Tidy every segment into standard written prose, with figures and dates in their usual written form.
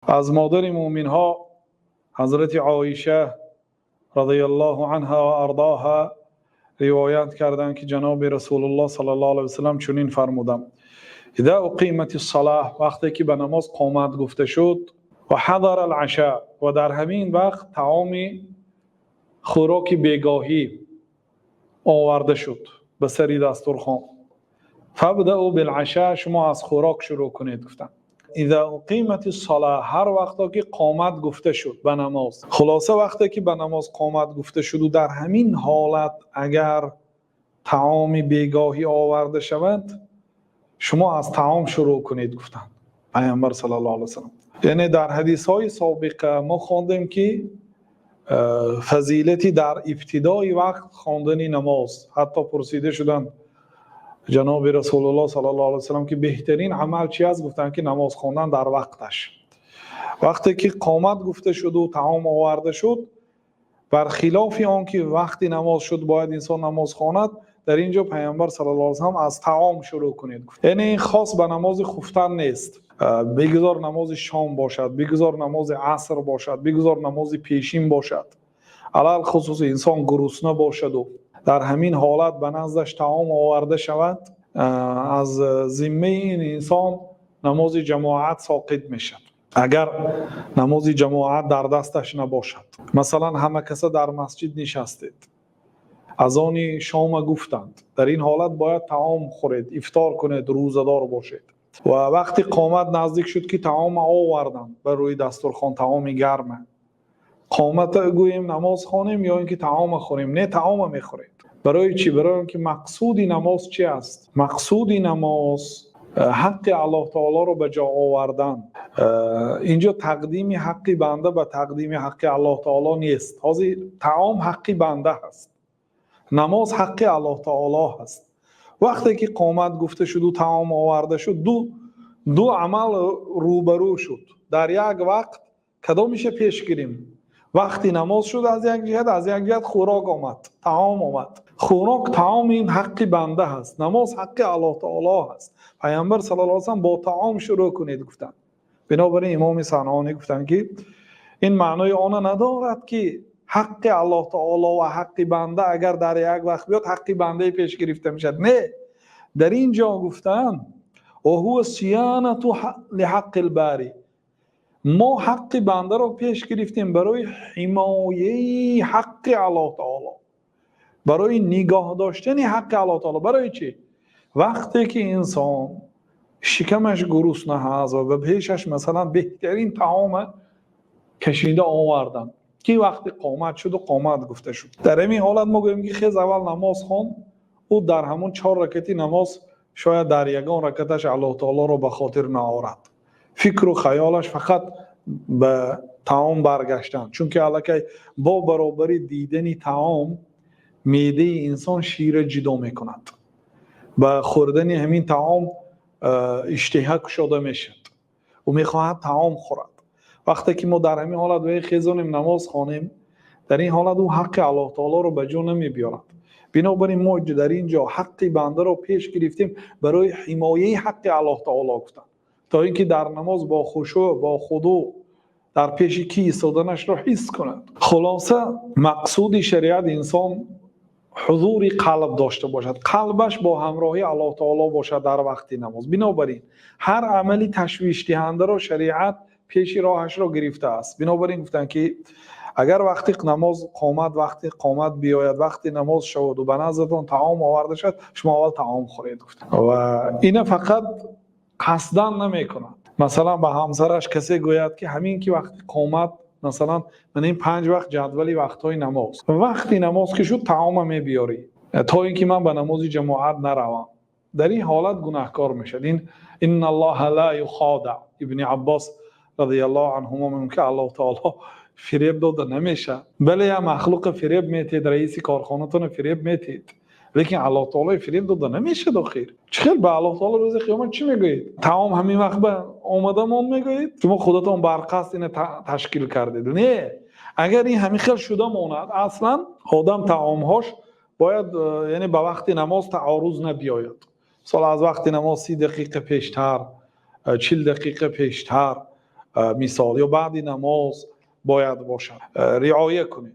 از مادر مومن ها حضرت عایشه رضی الله عنها و ارضاها روایت کردند که جناب رسول الله صلی الله علیه و سلم چنین فرمودند: اذا اقیمت الصلاه، وقتی که به نماز قامت گفته شد، و حضر العشاء، و در همین وقت طعام خوراک بیگاهی آورده شد به سری دسترخوان، فابدأوا بالعشاء، شما از خوراک شروع کنید. گفتن اذا اقیمت الصلاه، هر وقتی که قامت گفته شد به نماز. خلاصه وقتی که به نماز قامت گفته شد و در همین حالت اگر طعام بیگاهی آورده شود، شما از طعام شروع کنید. گفتن پیامبر صلی الله علیه و سلم. یعنی در حدیث های سابقه ما خواندیم که فضیلتی در ابتدای وقت خواندن نماز، حتی پرسیده شدند جناب رسول الله صلی الله علیه و سلم که بهترین عمل چی است؟ گفتن که نماز خواندن در وقتش. وقتی که قامت گفته شد و طعام آورده شد، برخلاف آن که وقتی نماز شد باید انسان نماز خواند، در اینجا پیامبر صلی الله علیه و سلم از طعام شروع کنید. یعنی این خاص به نماز خفتن نیست. بگذار نماز شام باشد، بگذار نماز عصر باشد، بگذار نماز پیشین باشد، علل خصوص انسان گرسنه باشد و در همین حالت به نزدش طعام آورده شود، از ذمه این انسان نماز جماعت ساقط میشد. اگر نماز جماعت در دستش نباشد، مثلا همه کسا در مسجد نشستید، از آن شام گفتند، در این حالت باید طعام خورید، افطار کنید، روزدار باشید. و وقتی قامت نزدیک شد که طعام آوردند بر روی دسترخوان، طعام گرمه، قامت گوییم نماز خوانیم یا اینکه طعام خوریم؟ نه، طعام میخورید. برای چی؟ برای اینکه مقصود نماز چی است؟ مقصود نماز حق الله تعالی رو به جا آوردن. اینجا تقدیم حق بنده به تقدیم حق الله تعالی نیست. حاضر طعام حق بنده هست، نماز حق الله تعالی هست. وقتی که قامت گفته شد و طعام آورده شد، دو عمل روبرو شد در یک وقت. کدامش پیش گیریم؟ وقتی نماز شد از یک جهت، از یک جهت خوراک آمد، طعام آمد. خوراک طعام این حق بنده هست، نماز حق الله تعالی هست. پیامبر صلی الله علیه و سلم با طعام شروع کنید گفتن. بنابراین امام صنعانی گفتن که این معنای آن ندارد که حق الله تعالی و حق بنده اگر در یک وقت بیاد حق بنده پیش گرفته میشد. نه، در اینجا گفتن و هو صیانت لحق الباری، ما حق بنده رو پیش گرفتیم برای حمایه حق الله تعالی، برای نگاه داشتن حق الله تعالی. برای چی؟ وقتی که انسان شکمش گرسنه هست و به پیشش مثلا بهترین طعام کشیده آوردن که وقتی قامت شد و قامت گفته شد، در همین حالت ما گوییم که خیز اول نماز خوان و در همون 4 رکعتی نماز شاید در یگان رکعتش الله تعالی رو به خاطر نآورد، فکر و خیالش فقط به طعام برگشتن. چون که الکی با برابری دیدن طعام معده انسان شیر جدا میکند، به خوردن همین طعام اشتها شده میشد و میخواهد طعام خورد. وقتی که ما در همین حالت به خیزانیم نماز خوانیم، در این حالت او حق الله تعالی رو به جا نمیبیارد. بنابراین ما در اینجا حق بنده رو پیش گرفتیم برای حمایه حق الله تعالی گفتن، تا اینکه در نماز با خشوع با خضوع در پیش کی ایستادنش را حس کند. خلاصه مقصود شریعت انسان حضور قلب داشته باشد، قلبش با همراهی الله تعالی باشد در وقت نماز. بنابراین هر عملی تشویش دهنده را شریعت پیش راهش را گرفته است. بنابراین گفتن که اگر وقتی نماز قامت، وقتی قامت بیاید، وقتی نماز شود و به نزدتان طعام آورده شد، شما اول طعام خورید گفتن. و این فقط قصدن نمی کند. مثلا به همسرش کسی گوید که همین که وقتی قامت، مثلا من این 5 وقت جدولی وقتهای نماز، وقتی نماز که شد طعام می بیاری تا اینکه من به نماز جماعت نروم، در این حالت گناهکار میشد. این الله لا یخادع. ابن عباس رضی الله عنهما میگه که الله تعالی فریب داده نمیشه، بله یا مخلوق فریب میتید، رئیس کارخانه‌تون فریب میتید، لیکن الله تعالی فریب داده نمیشه. داخل چخیل به الله تعالی روز قیامت چی میگویید؟ طعام همین وقت به آمدمان میگویید؟ شما خودتون برقصد این تشکیل کردید. نه، اگر این همین خیل شده ماند، اصلا آدم طعامهاش باید یعنی به وقت نماز تعارض نبیاید. مثلا از وقت نماز 30 دقیقه پیشتر، 40 دقیقه پیشتر، مثال یا بعد نماز باید باشد. رعایت کنید.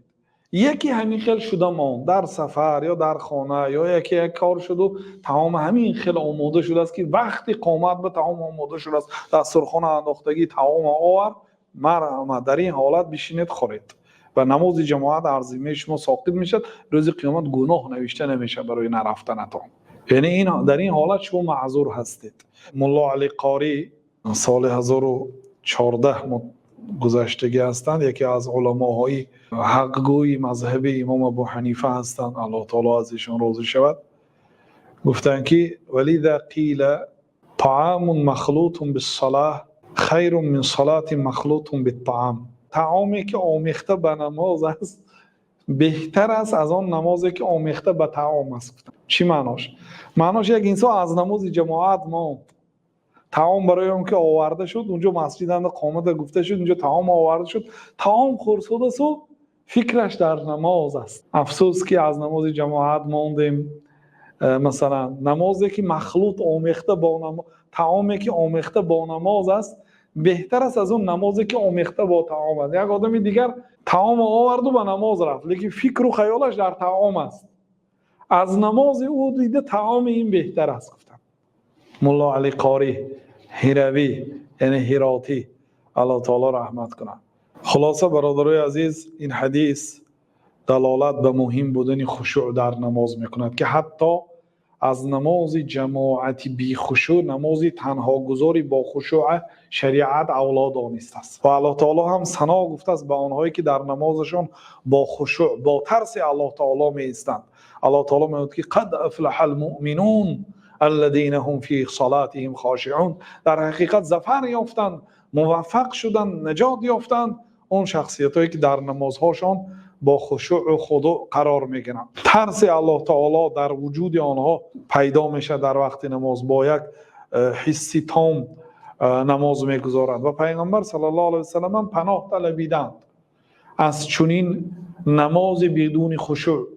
یکی همین خیل شده ما در سفر یا در خانه یا یک کار شد و تمام همین خیل آماده شده است که وقتی قامت به تمام آماده شده است دسترخوان انداختگی تمام آور مرحمت در این حالت بشینید خورید و نماز جماعت عظیمه شما ساقط میشد. روز قیامت گناه نوشته نمیشه برای نرفتنتان. یعنی این در این حالت شما معذور هستید. ملا علی قاری سال 1014 گذشتگی هستند، یکی از علماهای حقگوی مذهب امام ابو حنیفه هستند، الله تعالی ازشون راضی شود، گفتند که ولذا قیل طعام مخلوط بالصلاه خیر من صلاه مخلوط بالطعام. طعامی که آمیخته به نماز است بهتر است از آن نمازی که آمیخته به طعام است. چی معناش؟ معناش یک انسان از نماز جماعت ما طعام برای اون که آورده شد اونجا مسجد هم قامت گفته شد اونجا طعام آورده شد طعام خورسوده سو فکرش در نماز است. افسوس که از نماز جماعت ماندیم مثلا نمازی که مخلوط آمیخته با نماز طعامی که آمیخته با نماز است بهتر است از اون نمازی که آمیخته با طعام است. یک آدمی دیگر طعام آورد و به نماز رفت لیکن فکر و خیالش در طعام است. از نماز او دیده طعام این بهتر است. گفتم ملا علی قاری هروی یعنی هراتی الله تعالی رحمت کنه. خلاصه برادرای عزیز این حدیث دلالت به مهم بودن خشوع در نماز میکند که حتی از نماز جماعتی بی خشوع نماز تنها گذاری با خشوع شریعت اولاد دانسته است و الله تعالی هم ثنا گفته است به آنهایی که در نمازشان با خشوع با ترس الله تعالی می ایستند. الله تعالی میگوید که قد افلح المؤمنون الذين هم في صلاتهم خاشعون. در حقیقت ظفر یافتند، موفق شدند، نجات یافتند اون شخصیتایی که در نمازهاشان با خشوع و خضوع قرار میگیرند. ترس الله تعالی در وجود آنها پیدا میشه در وقت نماز، با یک حسی تام نماز میگذارند و پیغمبر صلی الله علیه و سلم پناه طلبیدند از چنین نماز بدون خشوع